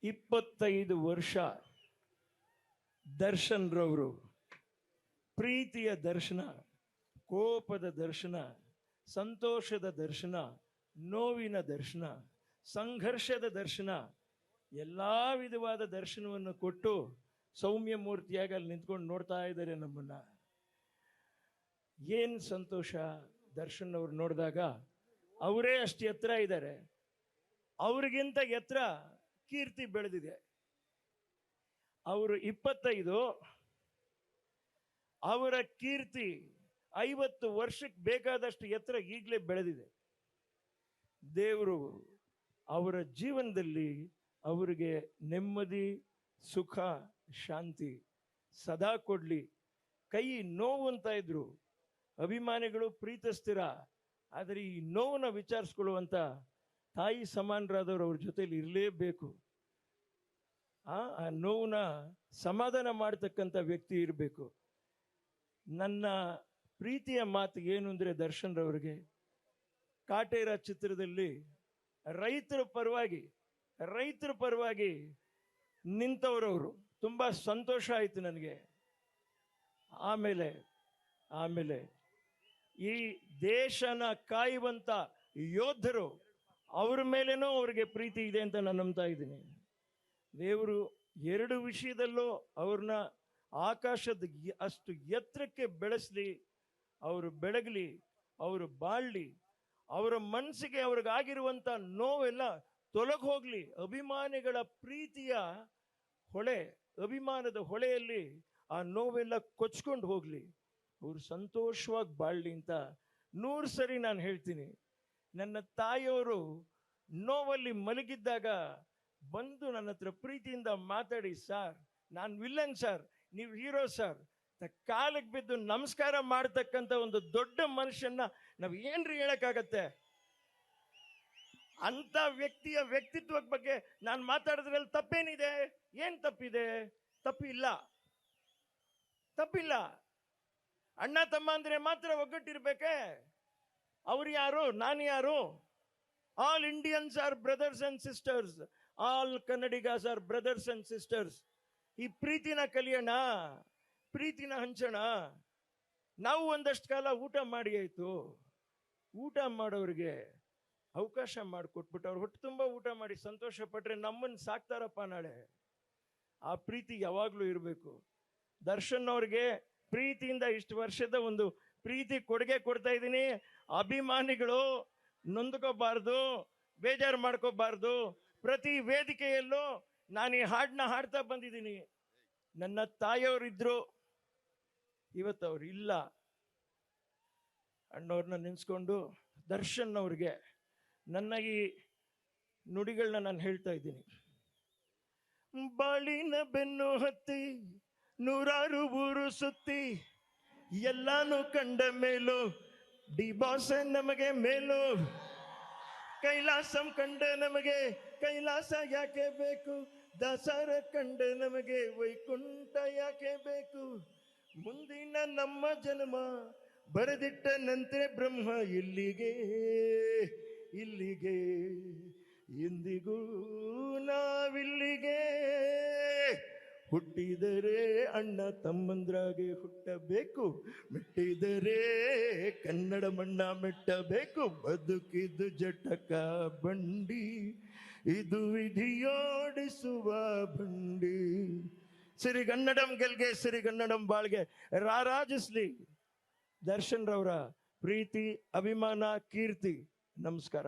25 ವರ್ಷ ದರ್ಶನ್ ರವರು ಪ್ರೀತಿಯ ದರ್ಶನ, ಕೋಪದ ದರ್ಶನ, ಸಂತೋಷದ ದರ್ಶನ, ನೋವಿನ ದರ್ಶನ, ಸಂಘರ್ಷದ ದರ್ಶನ, ಎಲ್ಲ ವಿಧವಾದ ದರ್ಶನವನ್ನು ಕೊಟ್ಟು ಸೌಮ್ಯ ಮೂರ್ತಿಯಾಗಿ ಅಲ್ಲಿ ನಿಂತ್ಕೊಂಡು ನೋಡ್ತಾ ಇದ್ದಾರೆ ನಮ್ಮನ್ನ. ಏನು ಸಂತೋಷ ದರ್ಶನ್ ಅವ್ರು ನೋಡಿದಾಗ. ಅವರೇ ಅಷ್ಟು ಎತ್ತರ ಇದ್ದಾರೆ, ಅವ್ರಿಗಿಂತ ಎತ್ತರ ಕೀರ್ತಿ ಬೆಳೆದಿದೆ. ಅವರು 25, ಅವರ ಕೀರ್ತಿ 50 ವರ್ಷಕ್ಕೆ ಬೇಕಾದಷ್ಟು ಎತ್ತರ ಈಗಲೇ ಬೆಳೆದಿದೆ. ದೇವರು ಅವರ ಜೀವನದಲ್ಲಿ ಅವರಿಗೆ ನೆಮ್ಮದಿ, ಸುಖ, ಶಾಂತಿ ಸದಾ ಕೊಡ್ಲಿ. ಕೈ ನೋವು ಅಂತ ಇದ್ರು ಅಭಿಮಾನಿಗಳು, ಪ್ರೀತಿಸ್ತೀರ, ಆದರೆ ಈ ನೋವನ್ನ ವಿಚಾರಿಸ್ಕೊಳ್ಳುವಂಥ ತಾಯಿ ಸಮಾನರಾದವರು ಅವ್ರ ಜೊತೆಲಿ ಇರಲೇಬೇಕು. ಆ ನೋವನ್ನ ಸಮಾಧಾನ ಮಾಡ್ತಕ್ಕಂಥ ವ್ಯಕ್ತಿ ಇರಬೇಕು. ನನ್ನ ಪ್ರೀತಿಯ ಮಾತು ಏನು ಅಂದರೆ, ದರ್ಶನ್ ರವರಿಗೆ ಕಾಟೇರ ಚಿತ್ರದಲ್ಲಿ ರೈತರ ಪರವಾಗಿ ನಿಂತವರವರು. ತುಂಬ ಸಂತೋಷ ಆಯಿತು ನನಗೆ. ಆಮೇಲೆ ಈ ದೇಶನ ಕಾಯುವಂಥ ಯೋಧರು, ಅವ್ರ ಮೇಲೇನೂ ಅವ್ರಿಗೆ ಪ್ರೀತಿ ಇದೆ ಅಂತ ನಾನು ನಂಬ್ತಾ ಇದ್ದೀನಿ. ದೇವರು 2 ವಿಷಯದಲ್ಲೂ ಅವ್ರನ್ನ ಆಕಾಶದ ಅಷ್ಟು ಎತ್ತರಕ್ಕೆ ಬೆಳೆಸಲಿ, ಅವರು ಬೆಳಗಲಿ, ಅವರು ಬಾಳಲಿ, ಅವರ ಮನಸ್ಸಿಗೆ ಅವ್ರಿಗಾಗಿರುವಂಥ ನೋವೆಲ್ಲ ತೊಲಗಿ ಹೋಗಲಿ. ಅಭಿಮಾನಿಗಳ ಪ್ರೀತಿಯ ಹೊಳೆ, ಅಭಿಮಾನದ ಹೊಳೆಯಲ್ಲಿ ಆ ನೋವೆಲ್ಲ ಕೊಚ್ಕೊಂಡು ಹೋಗಲಿ, ಅವರು ಸಂತೋಷವಾಗಿ ಬಾಳಲಿ ಅಂತ 100 ಸರಿ ನಾನು ಹೇಳ್ತೀನಿ. ನನ್ನ ತಾಯಿಯವರು ನೋವಲ್ಲಿ ಮಲಗಿದ್ದಾಗ ಬಂದು ನನ್ನ ಹತ್ರ ಪ್ರೀತಿಯಿಂದ ಮಾತಾಡಿ, ಸರ್ ನಾನು ವಿಲ್ಲನ್ ಸರ್, ನೀವು ಹೀರೋ ಸರ್, ಕಾಲಿಗೆ ಬಿದ್ದು ನಮಸ್ಕಾರ ಮಾಡ್ತಕ್ಕಂಥ ಒಂದು ದೊಡ್ಡ ಮನುಷ್ಯನ್ನ ನಾವು ಏನ್ರಿ ಹೇಳಕ್ಕಾಗತ್ತೆ? ಅಂತ ವ್ಯಕ್ತಿಯ ವ್ಯಕ್ತಿತ್ವದ ಬಗ್ಗೆ ನಾನು ಮಾತಾಡಿದ್ರಲ್ಲಿ ತಪ್ಪೇನಿದೆ? ಏನ್ ತಪ್ಪಿದೆ? ತಪ್ಪಿಲ್ಲ. ಅಣ್ಣ ತಮ್ಮ ಅಂದ್ರೆ ಮಾತ್ರ ಒಗ್ಗಟ್ಟಿರ್ಬೇಕೆ? ಅವ್ರು ಯಾರು, ನಾನು ಯಾರು? All Indians are brothers and sisters, all Kannadigas are brothers and sisters. ಈ ಪ್ರೀತಿನ ಕಲಿಯೋಣ, ಪ್ರೀತಿನ ಹಂಚೋಣ. ನಾವು ಒಂದಷ್ಟು ಕಾಲ ಊಟ ಮಾಡಿ ಆಯ್ತು, ಊಟ ಮಾಡೋರಿಗೆ ಅವಕಾಶ ಮಾಡಿಕೊಟ್ಬಿಟ್ಟು ಅವ್ರು ಹೊಟ್ಟೆ ತುಂಬ ಊಟ ಮಾಡಿ ಸಂತೋಷ ಪಟ್ರೆ ನಮ್ಮನ್ನು ಸಾಕ್ತಾರಪ್ಪ ನಾಳೆ. ಆ ಪ್ರೀತಿ ಯಾವಾಗಲೂ ಇರಬೇಕು. ದರ್ಶನ್ ಅವ್ರಿಗೆ ಪ್ರೀತಿಯಿಂದ ಇಷ್ಟು ವರ್ಷದ ಒಂದು ಪ್ರೀತಿ ಕೊಡುಗೆ ಕೊಡ್ತಾ ಇದ್ದೀನಿ. ಅಭಿಮಾನಿಗಳು ನೊಂದ್ಕೋಬಾರ್ದು, ಬೇಜಾರು ಮಾಡ್ಕೋಬಾರ್ದು. ಪ್ರತಿ ವೇದಿಕೆಯಲ್ಲೂ ನಾನು ಈ ಹಾಡನ್ನ ಹಾಡ್ತಾ ಬಂದಿದ್ದೀನಿ. ನನ್ನ ತಾಯಿಯವರಿದ್ರು, ಇವತ್ತು ಅವ್ರು ಇಲ್ಲ. ಅಣ್ಣವ್ರನ್ನ ನೆನೆಸ್ಕೊಂಡು ದರ್ಶನ್ ಅವ್ರಿಗೆ ನನ್ನ ಈ ನುಡಿಗಳನ್ನ ನಾನು ಹೇಳ್ತಾ ಇದ್ದೀನಿ. ಬಾಳಿನ ಬೆನ್ನು ಹತ್ತಿ 100 ಊರು ಸುತ್ತಿ ಎಲ್ಲಾನು ಕಂಡ ಮೇಲೂ ಡಿ ಬಾಸ್ ನಮಗೆ ಮೇಲು. ಕೈಲಾಸಂ ಕಂಡ ನಮಗೆ ಕೈಲಾಸ ಯಾಕೆ ಬೇಕು? ದಾಸರ ಕಂಡ ನಮಗೆ ವೈಕುಂಠ ಯಾಕೆ ಬೇಕು? ಮುಂದಿನ ನಮ್ಮ ಜನ್ಮ ಬರೆದಿಟ್ಟ ನಂತರ ಬ್ರಹ್ಮ ಇಲ್ಲಿಗೆ ಎಂದಿಗೂ ನಾವಿಲ್ಲಿಗೆ. ಹುಟ್ಟಿದರೆ ಅಣ್ಣ ತಮ್ಮಂದ್ರಾಗೆ ಹುಟ್ಟಬೇಕು, ಮೆಟ್ಟಿದರೆ ಕನ್ನಡ ಮಣ್ಣ ಮೆಟ್ಟಬೇಕು. ಬದುಕಿದು ಜಟಕ ಬಂಡಿ, ಇದು ವಿಧಿಯೋಡಿಸುವ ಬಂಡಿ. ಸಿರಿಗನ್ನಡಂ ಗೆಲ್ಗೆ, ಸಿರಿಗನ್ನಡಂ ಬಾಳ್ಗೆ ರಾರಾಜಿಸ್ಲಿ. ದರ್ಶನ್ ರವರ ಪ್ರೀತಿ, ಅಭಿಮಾನ, ಕೀರ್ತಿ. ನಮಸ್ಕಾರ.